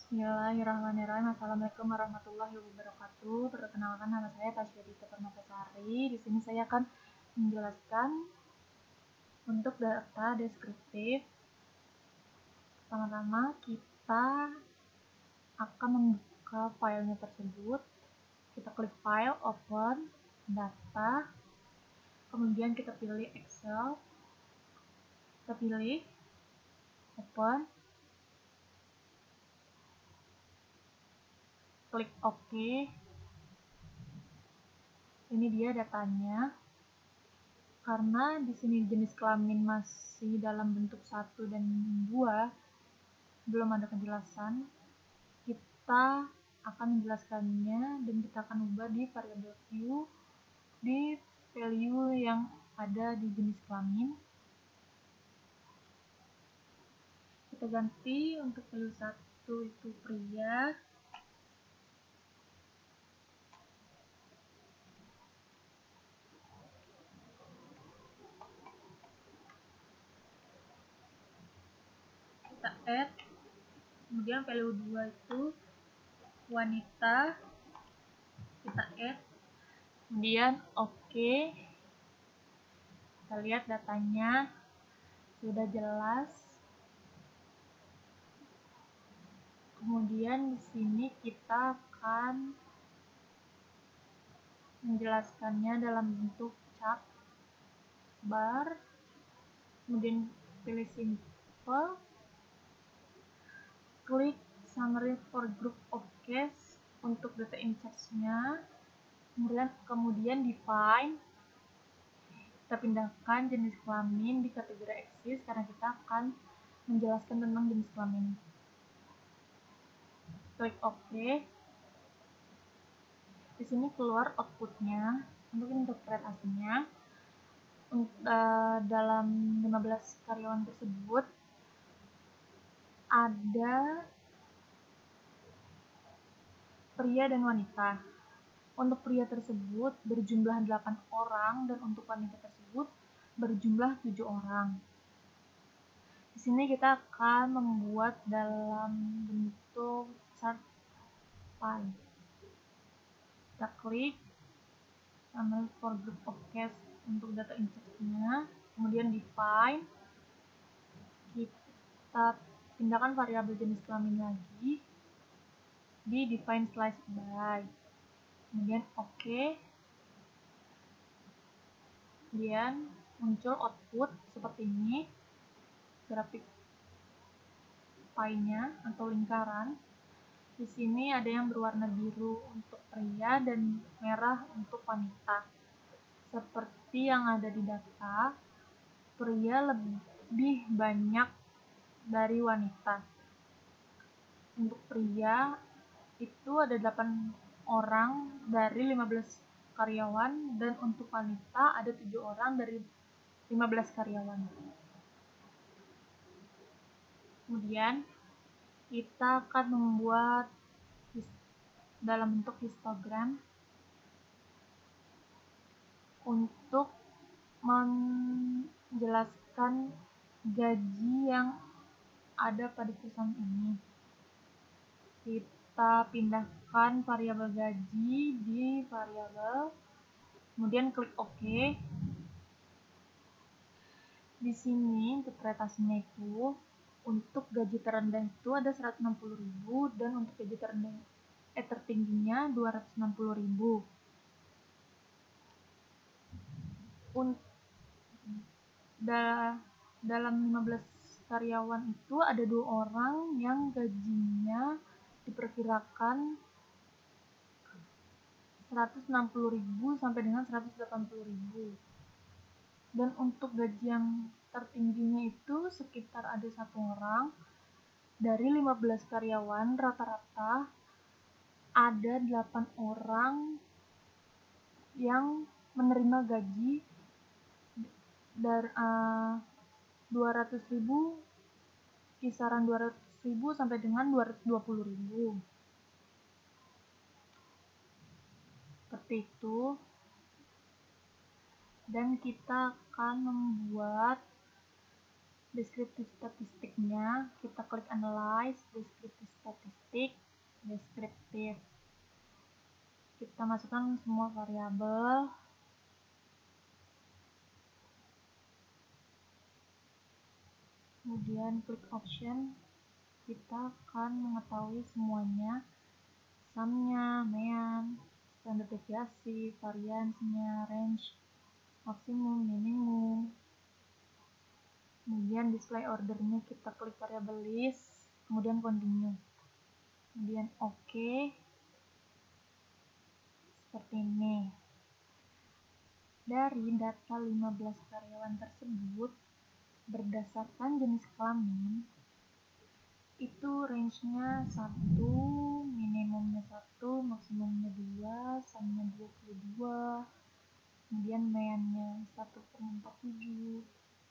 Bismillahirrahmanirrahim. Assalamualaikum warahmatullahi wabarakatuh. Perkenalkan, nama saya Tasya Dita Permatasari. Di sini saya akan menjelaskan untuk data deskriptif. Pertama-tama kita akan membuka filenya tersebut. Kita klik file, open, data, kemudian kita pilih Excel, kita pilih open, klik OK. Ini dia datanya. Karena di sini jenis kelamin masih dalam bentuk 1 dan 2, belum ada kejelasan, kita akan menjelaskannya dan kita akan ubah di variabel Q di value yang ada di jenis kelamin. Kita ganti untuk value 1 itu pria, kita add, kemudian value 2 itu wanita, kita add, kemudian OK. Kita lihat datanya sudah jelas. Kemudian di sini kita akan menjelaskannya dalam bentuk chart bar, kemudian pilih simple, klik summary for group of case untuk data in-charge-nya, kemudian define, kita pindahkan jenis kelamin di kategori eksis karena kita akan menjelaskan tentang jenis kelamin. Klik OK. Di sini keluar outputnya untuk interpretasinya. Dalam 15 karyawan tersebut ada pria dan wanita. Untuk pria tersebut berjumlah 8 orang dan untuk wanita tersebut berjumlah 7 orang. Di sini kita akan membuat dalam bentuk chart pie. Kita klik summary for group of case untuk data in-charge-nya, kemudian define, kita pindahkan variabel jenis kelamin lagi di define slice by, kemudian OK. Kemudian muncul output seperti ini, grafik pie-nya atau lingkaran. Di sini ada yang berwarna biru untuk pria dan merah untuk wanita. Seperti yang ada di data, pria lebih banyak dari wanita. Untuk pria itu ada 8 orang dari 15 karyawan dan untuk wanita ada 7 orang dari 15 karyawan. Kemudian kita akan membuat dalam bentuk histogram untuk menjelaskan gaji yang ada pada perusahaan ini. Kita pindahkan variabel gaji di variabel, kemudian klik OK. Di sini interpretasinya itu untuk gaji terendah itu ada 160.000 dan untuk gaji tertingginya 260.000. Dalam 15 karyawan itu ada 2 orang yang gajinya diperkirakan 160.000 sampai dengan 180.000. Dan untuk gaji yang tertingginya itu sekitar ada 1 orang dari 15 karyawan, rata-rata ada 8 orang yang menerima gaji dari 200.000, kisaran 200.000 sampai dengan 220.000. Seperti itu. Dan kita akan membuat deskriptif statistiknya. Kita klik analyze deskriptif statistik, masukkan semua variabel. Kemudian klik option, kita akan mengetahui semuanya, sumnya, mean, standar deviasi, variansnya, range, maksimum, minimum. Kemudian display ordernya kita klik variable list, kemudian continue, kemudian OK. Seperti ini. Dari data 15 karyawan tersebut, berdasarkan jenis kelamin, itu range-nya 1, minimumnya 1, maksimumnya 2, sumnya 22, kemudian mean-nya 1,47,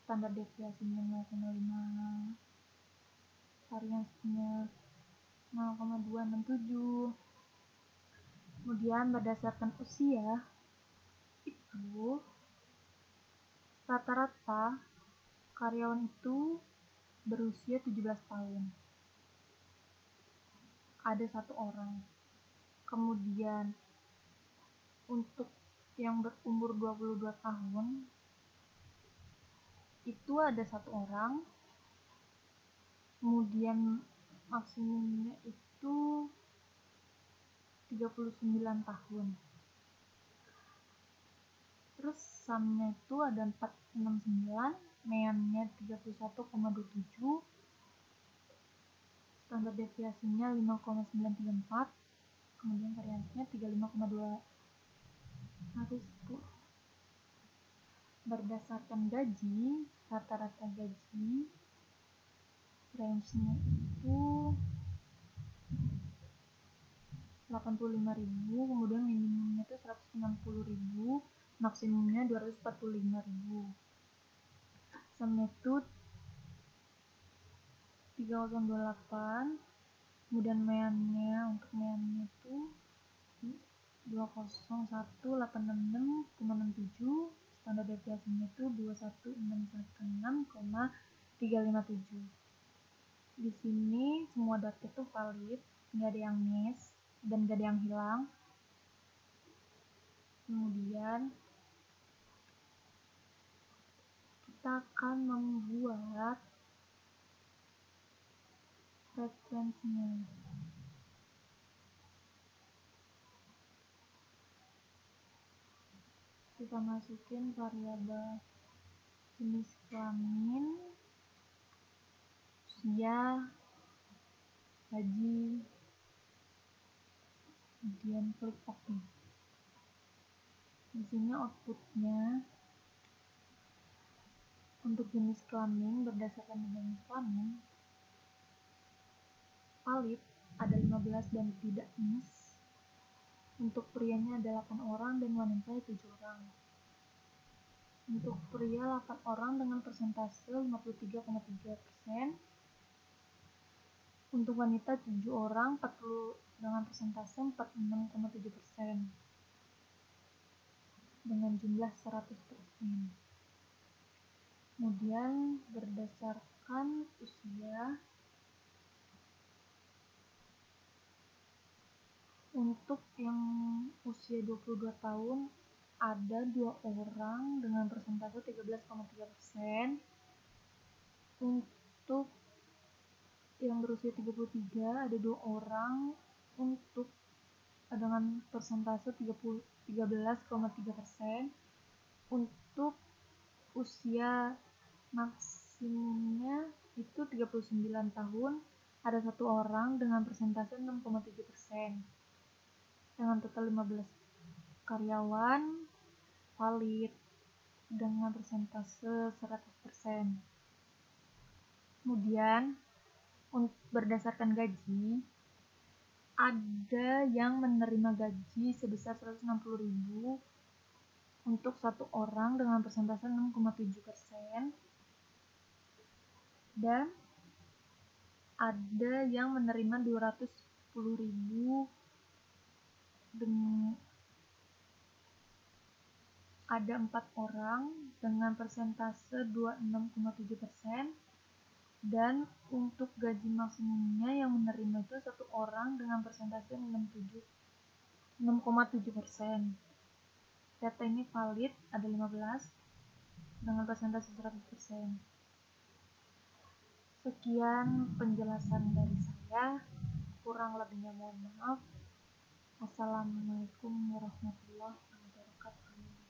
standar deviasinya 0,5, variansnya 0,267. Kemudian berdasarkan usia, itu rata-rata karyawan itu berusia 17 tahun. Ada 1 orang. Kemudian untuk yang berumur 22 tahun itu ada 1 orang. Kemudian maksimumnya itu 39 tahun. Terus sumnya itu ada 469, mean-nya 31,27, standar deviasinya 5,934, kemudian variansnya 35,2. Harus berdasarkan gaji, rata-rata gaji range-nya itu 85.000, kemudian minimumnya itu 190.000, maksimumnya 245.000. Sumnya itu 3028, kemudian mean-nya itu 201.866,67, standar deviasinya itu 21616,357. Di sini semua data itu valid, nggak ada yang miss dan nggak ada yang hilang. Kemudian kita akan membuat referensinya. Kita masukin variabel jenis kelamin, usia, gaji, kemudian klik OK. Di sini outputnya untuk jenis kelamin berdasarkan jenis kelamin valid ada 15 dan tidak miss. Untuk prianya ada 8 orang dan wanita 7 orang. Untuk pria 8 orang dengan persentase 53,3%. Untuk wanita 7 orang 40 dengan persentase 46,7%. Dengan jumlah 100%. Kemudian berdasarkan usia, untuk yang usia 22 tahun ada 2 orang dengan persentase 13,3%. Untuk yang berusia 33 ada 2 orang dengan persentase 13,3%. Untuk usia maksimumnya itu 39 tahun, ada 1 orang dengan persentase 6,7%. Dengan total 15 karyawan valid dengan persentase 100%. Kemudian berdasarkan gaji, ada yang menerima gaji sebesar 160.000 untuk 1 orang dengan persentase 6,7%, dan ada yang menerima 210.000 ada 4 orang dengan persentase 26,7%, dan untuk gaji maksimumnya yang menerima itu 1 orang dengan persentase 67%. 6,7%. Data ini valid ada 15 dengan persentase 100%. Sekian penjelasan dari saya, kurang lebihnya mohon maaf. Assalamualaikum warahmatullahi wabarakatuh.